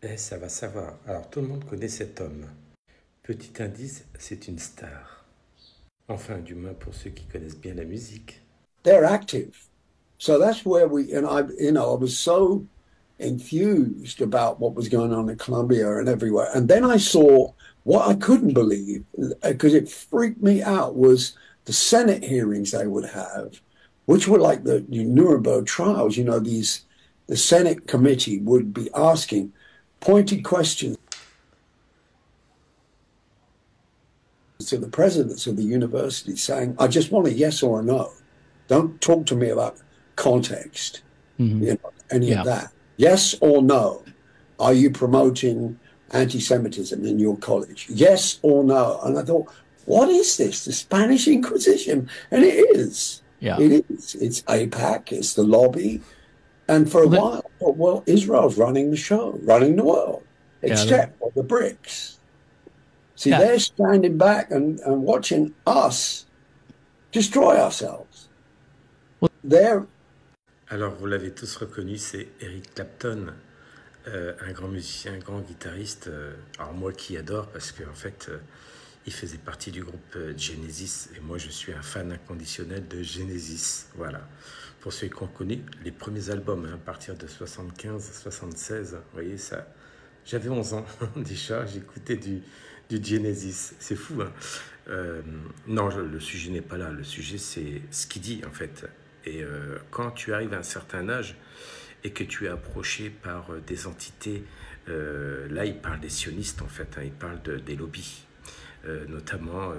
Eh, ça va savoir. Alors, tout le monde connaît cet homme. Petit indice, c'est une star. Enfin, du moins pour ceux qui connaissent bien la musique. They're active. So that's where I was so enthused about what was going on in Colombia and everywhere. And then I saw what I couldn't believe, because it freaked me out, was the Senate hearings they would have, which were like the Nuremberg trials. The Senate committee would be asking pointed questions to the presidents of the university saying, I just want a yes or a no. Don't talk to me about context, Hmm. any of Yeah. that. Yes or no. Are you promoting anti-Semitism in your college? Yes or no. And I thought, what is this? The Spanish Inquisition? And it is. Yeah. It is. It's AIPAC, it's the lobby. And for a Well, while, I thought, well, Israel's running the show, running the world, yeah, except for the BRICS. See, yeah. they're standing back and watching us destroy ourselves. Well, They're Alors, vous l'avez tous reconnu, c'est Eric Clapton, un grand musicien, un grand guitariste. Alors, moi qui adore, parce qu'en fait, il faisait partie du groupe Genesis, et moi je suis un fan inconditionnel de Genesis. Voilà. Pour ceux qui ont connu les premiers albums, hein, à partir de 75, 76, vous voyez ça. J'avais 11 ans déjà, j'écoutais du Genesis. C'est fou, hein. Non, le sujet n'est pas là. Le sujet, c'est ce qu'il dit, en fait. Et quand tu arrives à un certain âge et que tu es approché par des entités, là, il parle des sionistes, en fait, hein, il parle des lobbies, notamment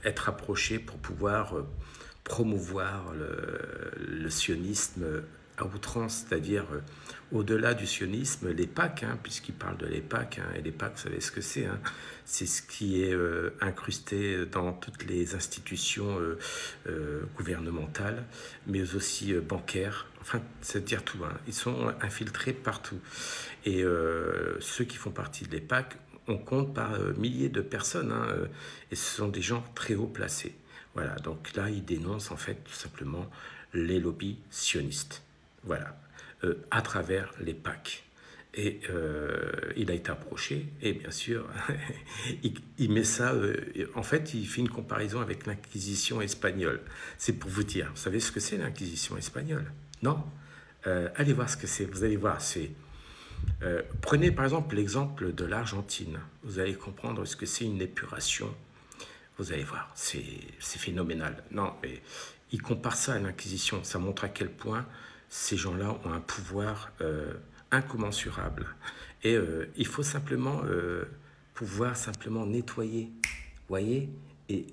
être approché pour pouvoir promouvoir le sionisme à outrance, c'est-à-dire au-delà du sionisme, l'EPAC, hein, puisqu'il parle de l'EPAC, hein, et l'EPAC, vous savez ce que c'est, hein, c'est ce qui est incrusté dans toutes les institutions gouvernementales, mais aussi bancaires, enfin, c'est-à-dire tout, hein, ils sont infiltrés partout. Et ceux qui font partie de l'EPAC, on compte par milliers de personnes, hein, et ce sont des gens très haut placés. Voilà, donc là, il dénonce en fait tout simplement les lobbies sionistes. Voilà, à travers les PAC. Et il a été approché, et bien sûr, il met ça, en fait, il fait une comparaison avec l'Inquisition espagnole. C'est pour vous dire, vous savez ce que c'est l'Inquisition espagnole? Non? Allez voir ce que c'est, vous allez voir, c'est... prenez par exemple l'exemple de l'Argentine, vous allez comprendre ce que c'est une épuration. Vous allez voir, c'est phénoménal. Non, mais il compare ça à l'Inquisition. Ça montre à quel point ces gens-là ont un pouvoir incommensurable. Et il faut simplement pouvoir simplement nettoyer, voyez, et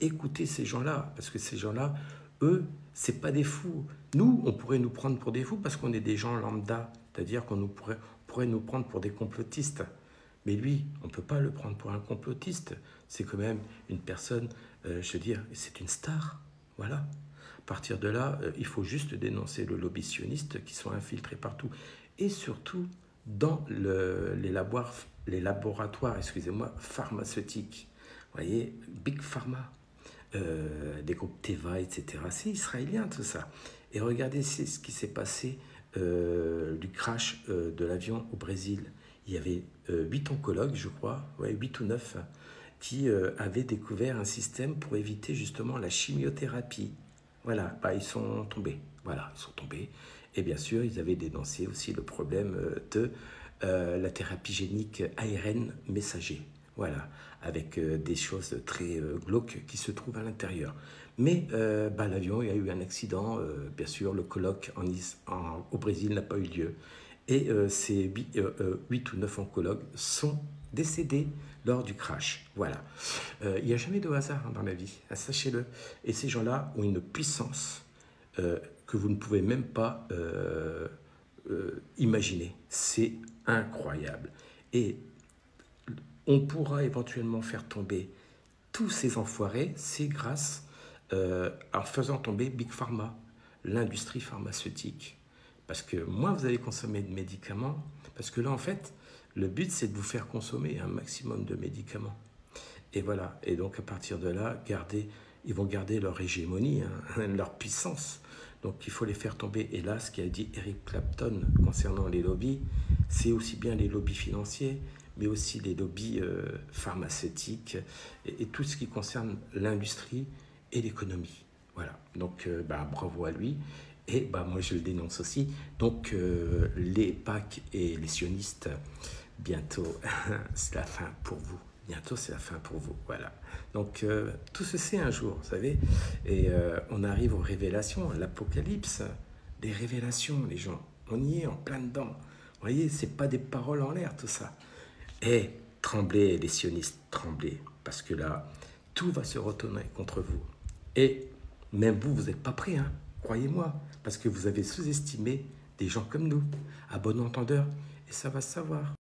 écouter ces gens-là, parce que ces gens-là, eux, c'est pas des fous. Nous, on pourrait nous prendre pour des fous parce qu'on est des gens lambda, c'est-à-dire pourrait nous prendre pour des complotistes. Mais lui, on ne peut pas le prendre pour un complotiste. C'est quand même une personne, je veux dire, c'est une star. Voilà. À partir de là, il faut juste dénoncer le lobby sioniste qui sont infiltrés partout. Et surtout dans les laboratoires, excusez-moi, pharmaceutiques. Vous voyez, Big Pharma, des groupes Teva, etc. C'est israélien tout ça. Et regardez ce qui s'est passé du crash de l'avion au Brésil. Il y avait 8 oncologues, je crois, ouais, 8 ou 9, qui avaient découvert un système pour éviter justement la chimiothérapie. Voilà, bah, ils sont tombés. Voilà, ils sont tombés. Et bien sûr, ils avaient dénoncé aussi le problème de la thérapie génique ARN messager. Voilà, avec des choses très glauques qui se trouvent à l'intérieur. Mais bah, l'avion, il y a eu un accident. Bien sûr, le colloque au Brésil n'a pas eu lieu. Et ces 8 ou 9 oncologues sont décédés lors du crash. Voilà. Il n'y a jamais de hasard, hein, dans la vie, hein, sachez-le. Et ces gens-là ont une puissance que vous ne pouvez même pas imaginer. C'est incroyable. Et on pourra éventuellement faire tomber tous ces enfoirés, c'est grâce en faisant tomber Big Pharma, l'industrie pharmaceutique. Parce que moins vous allez consommer de médicaments, parce que là, en fait, le but, c'est de vous faire consommer un maximum de médicaments. Et voilà. Et donc, à partir de là, ils vont garder leur hégémonie, hein, leur puissance. Donc, il faut les faire tomber. Et là, ce qu'a dit Eric Clapton concernant les lobbies, c'est aussi bien les lobbies financiers, mais aussi les lobbies pharmaceutiques et tout ce qui concerne l'industrie et l'économie. Voilà, donc bravo à lui. Et moi je le dénonce aussi. Donc les PAC et les sionistes, bientôt c'est la fin pour vous. Bientôt c'est la fin pour vous. Voilà. Donc tout se sait un jour, vous savez. Et on arrive aux révélations, à l'apocalypse. Des révélations, les gens. On y est en plein dedans. Vous voyez, c'est pas des paroles en l'air tout ça. Et tremblez les sionistes, tremblez. Parce que là, tout va se retourner contre vous. Et même vous, vous n'êtes pas prêts, hein, croyez-moi, parce que vous avez sous-estimé des gens comme nous, à bon entendeur, et ça va se savoir.